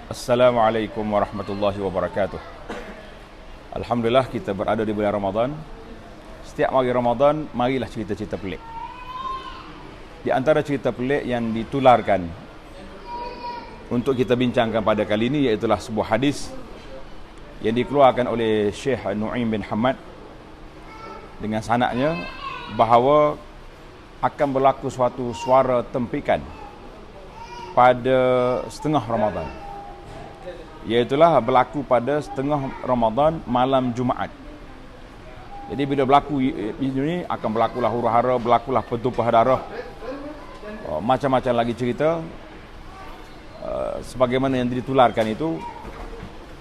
Assalamualaikum warahmatullahi wabarakatuh. Alhamdulillah kita berada di bulan Ramadan. Setiap hari Ramadan, marilah cerita-cerita pelik. Di antara cerita pelik yang ditularkan untuk kita bincangkan pada kali ini iaitulah sebuah hadis yang dikeluarkan oleh Syekh Nu'aim bin Hamad dengan sanadnya bahawa akan berlaku suatu suara tempikan pada setengah Ramadan. Iaitulah berlaku pada setengah Ramadan malam Jumaat. Jadi bila berlaku ini akan berlakulah huru-hara, berlakulah pertumpahan darah, macam-macam lagi cerita sebagaimana yang ditularkan itu.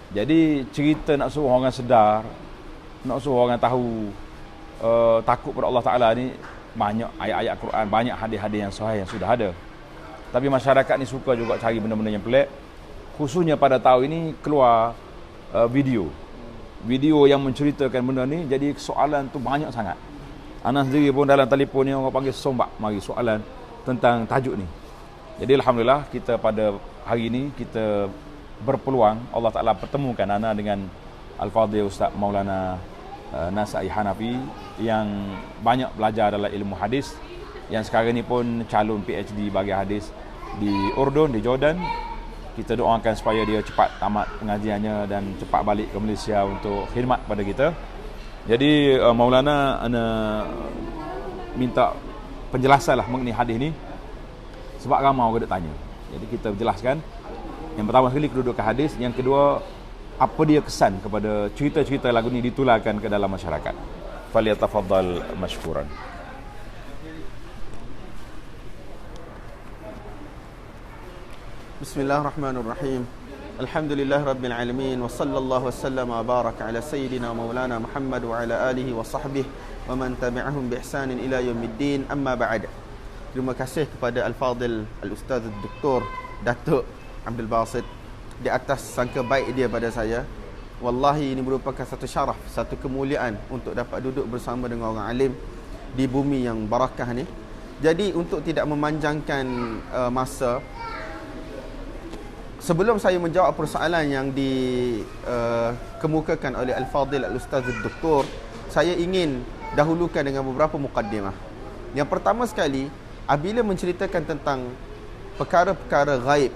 Jadi cerita nak suruh orang sedar, nak suruh orang tahu takut pada Allah Ta'ala ni, banyak ayat-ayat Quran, banyak hadis-hadis yang sahih yang sudah ada. Tapi masyarakat ni suka juga cari benda-benda yang pelik. Khususnya pada tahun ini keluar video yang menceritakan benda ni. Jadi soalan tu banyak sangat. Ana sendiri pun dalam telefon ni orang panggil sombak mari soalan tentang tajuk ni. Jadi alhamdulillah kita pada hari ini kita berpeluang Allah Ta'ala pertemukan ana dengan Al-Fadhil Ustaz Maulana Nasai Hanafi yang banyak belajar dalam ilmu hadis, yang sekarang ni pun calon PhD bagi hadis di Urdun, di Jordan. Kita doakan supaya dia cepat tamat pengajiannya dan cepat balik ke Malaysia untuk khidmat pada kita. Jadi Maulana ana minta penjelasan lah mengenai hadis ni sebab ramai orang tanya. Jadi kita jelaskan. Yang pertama sekali kedudukan hadis, yang kedua apa dia kesan kepada cerita-cerita lagu ni ditularkan ke dalam masyarakat. Falyatafaddal mashkuran. Bismillahirrahmanirrahim. Alhamdulillah rabbil alamin wa sallallahu wasallam wa baraka ala sayyidina maulana Muhammad wa ala alihi wa sahbihi wa man tabi'ahum bi ihsanin ila yaumiddin. Amma ba'd. Terima kasih kepada Al-Fadhil Al-Ustaz Dr. Datuk Abdul Basit di atas sangka baik dia pada saya. Wallahi ini merupakan satu syaraf, satu kemuliaan untuk dapat duduk bersama dengan orang alim di bumi yang barakah ni. Jadi untuk tidak memanjangkan masa, sebelum saya menjawab persoalan yang dikemukakan oleh Al-Fadhil Al-Ustaz Dr., saya ingin dahulukan dengan beberapa mukaddimah. Yang pertama sekali, apabila menceritakan tentang perkara-perkara ghaib,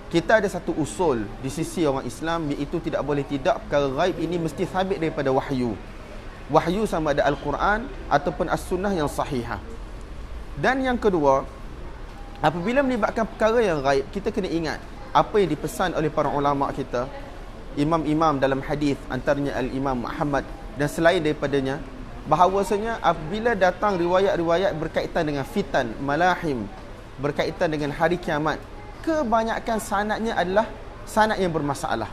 kita ada satu usul di sisi orang Islam, iaitu tidak boleh tidak perkara ghaib ini mesti sabit daripada wahyu. Wahyu sama ada Al-Quran ataupun As-Sunnah yang sahihah. Dan yang kedua, apabila melibatkan perkara yang ghaib, kita kena ingat apa yang dipesan oleh para ulama kita, imam-imam dalam hadis, antaranya Al-Imam Muhammad dan selain daripadanya, bahawasanya apabila datang riwayat-riwayat berkaitan dengan fitan, malahim, berkaitan dengan hari kiamat, kebanyakan sanadnya adalah sanad yang bermasalah.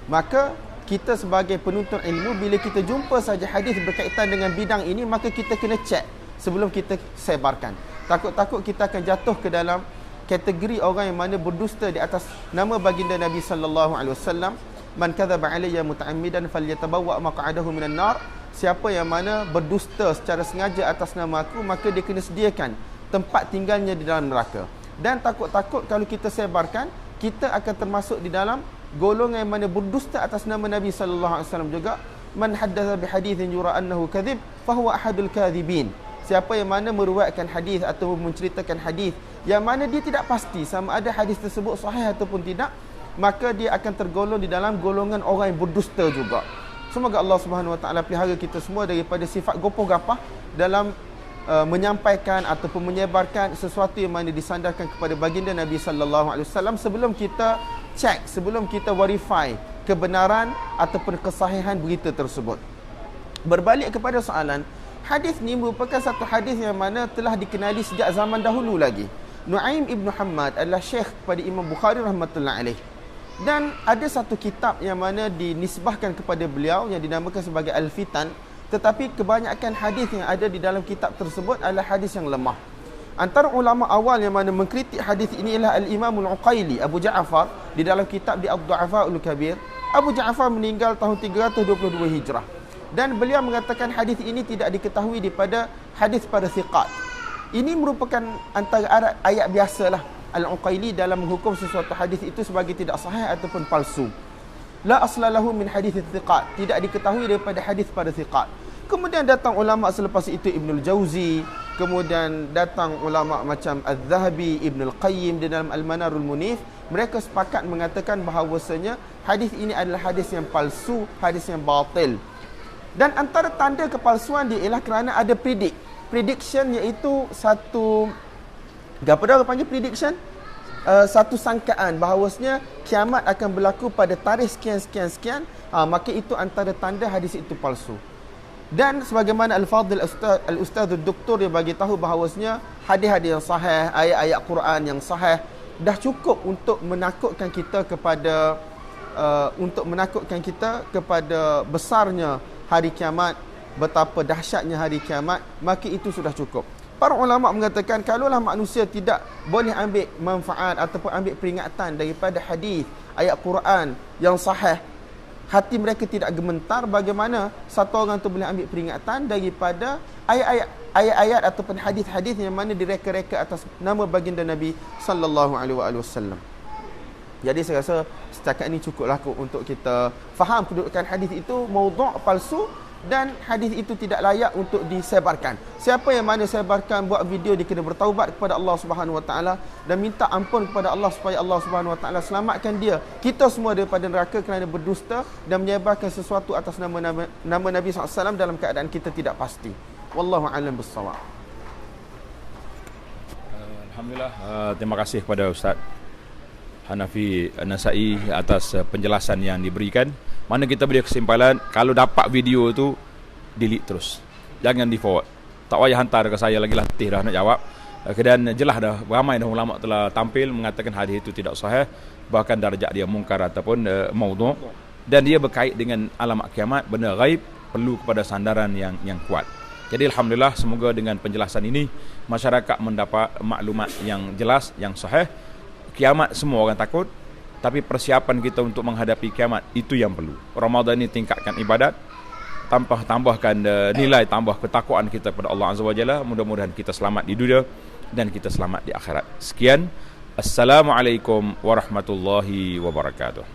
Maka kita sebagai penuntut ilmu, bila kita jumpa saja hadis berkaitan dengan bidang ini, maka kita kena cek sebelum kita sebarkan. Takut-takut kita akan jatuh ke dalam kategori orang yang mana berdusta di atas nama baginda Nabi sallallahu alaihi wasallam. Man kadzaba alayya muta'ammidan falyatabawwa maq'adahu minan nar. Siapa yang mana berdusta secara sengaja atas nama aku, maka dia kena sediakan tempat tinggalnya di dalam neraka. Dan takut-takut kalau kita sebarkan, kita akan termasuk di dalam golongan yang mana berdusta atas nama Nabi sallallahu alaihi wasallam juga. Man haddatsa bi haditsin yura annahu kadhib fahuwa ahadul kadhibin. Siapa yang mana meruatkan hadis atau menceritakan hadis yang mana dia tidak pasti sama ada hadis tersebut sahih ataupun tidak, maka dia akan tergolong di dalam golongan orang yang berdusta juga. Semoga Allah Subhanahu Wa Taala pelihara kita semua daripada sifat gopoh-gapah dalam menyampaikan ataupun menyebarkan sesuatu yang mana disandarkan kepada baginda Nabi sallallahu alaihi wasallam sebelum kita cek, sebelum kita verify kebenaran ataupun kesahihan berita tersebut. Berbalik kepada soalan, hadis ni merupakan satu hadis yang mana telah dikenali sejak zaman dahulu lagi. Nu'aim Ibn Hamad adalah syekh kepada Imam Bukhari rahmatullahi alaih. Dan ada satu kitab yang mana dinisbahkan kepada beliau yang dinamakan sebagai Al-Fitan, tetapi kebanyakan hadis yang ada di dalam kitab tersebut adalah hadis yang lemah. Antara ulama awal yang mana mengkritik hadis ini ialah Al-Imam Al-Uqaili, Abu Ja'far, di dalam kitab di Ad-Du'afa'ul Kabir. Abu Ja'far meninggal tahun 322 Hijrah. Dan beliau mengatakan hadis ini tidak diketahui daripada hadis para thiqat. Ini merupakan antara ayat biasalah. Al-Uqaili dalam menghukum sesuatu hadis itu sebagai tidak sahih ataupun palsu. La aslalahu min hadis thiqat, tidak diketahui daripada hadis pada thiqat. Kemudian datang ulama selepas itu Ibnul Jauzi, kemudian datang ulama macam Az-Zahabi, Ibnul Qayyim di dalam Al-Manarul Munif. Mereka sepakat mengatakan bahawasanya hadis ini adalah hadis yang palsu, hadis yang batil. Dan antara tanda kepalsuan dia ialah kerana ada prediction, iaitu satu, apa dah orang panggil prediction? Satu sangkaan bahawasanya kiamat akan berlaku pada tarikh sekian. Maka itu antara tanda hadis itu palsu. Dan sebagaimana Al-Fadhil Al-Ustaz Doktor dia bagi tahu bahawasanya hadis-hadis yang sahih, ayat-ayat Quran yang sahih dah cukup untuk menakutkan kita kepada besarnya hari kiamat, betapa dahsyatnya hari kiamat. Maka itu sudah cukup. Para ulama mengatakan kalaulah manusia tidak boleh ambil manfaat ataupun ambil peringatan daripada hadis, ayat Quran yang sahih, hati mereka tidak gemetar, bagaimana satu orang tu boleh ambil peringatan daripada ayat-ayat ataupun hadis-hadis yang mana direka-reka atas nama baginda Nabi sallallahu alaihi wasallam. Jadi saya rasa setakat ini cukuplah untuk kita faham kedudukan hadis itu maudhu' palsu dan hadis itu tidak layak untuk disebarkan. Siapa yang mana sebarkan, buat video, dia kena bertaubat kepada Allah Subhanahu Wa Taala dan minta ampun kepada Allah supaya Allah Subhanahu Wa Taala selamatkan dia, kita semua daripada neraka kerana berdusta dan menyebarkan sesuatu atas nama Nabi SAW dalam keadaan kita tidak pasti. Wallahu a'lam bissawab. Alhamdulillah, terima kasih kepada Ustaz Hanafi Nasai atas penjelasan yang diberikan. Mana kita beri kesimpulan, kalau dapat video tu delete terus, jangan di forward, tak payah hantar ke saya lagi, latih dah nak jawab. Dan jelas dah, ramai dah ulama telah tampil mengatakan hadis itu tidak sahih, bahkan darjat dia mungkar ataupun maudhu', dan dia berkait dengan alamat kiamat, benda ghaib, perlu kepada sandaran yang kuat. Jadi alhamdulillah, semoga dengan penjelasan ini masyarakat mendapat maklumat yang jelas, yang sahih. Kiamat semua orang takut, tapi persiapan kita untuk menghadapi kiamat itu yang perlu. Ramadan ini tingkatkan ibadat, tambahkan nilai, tambah ketakwaan kita kepada Allah Azza wa Jalla. Mudah-mudahan kita selamat di dunia dan kita selamat di akhirat. Sekian, Assalamualaikum warahmatullahi wabarakatuh.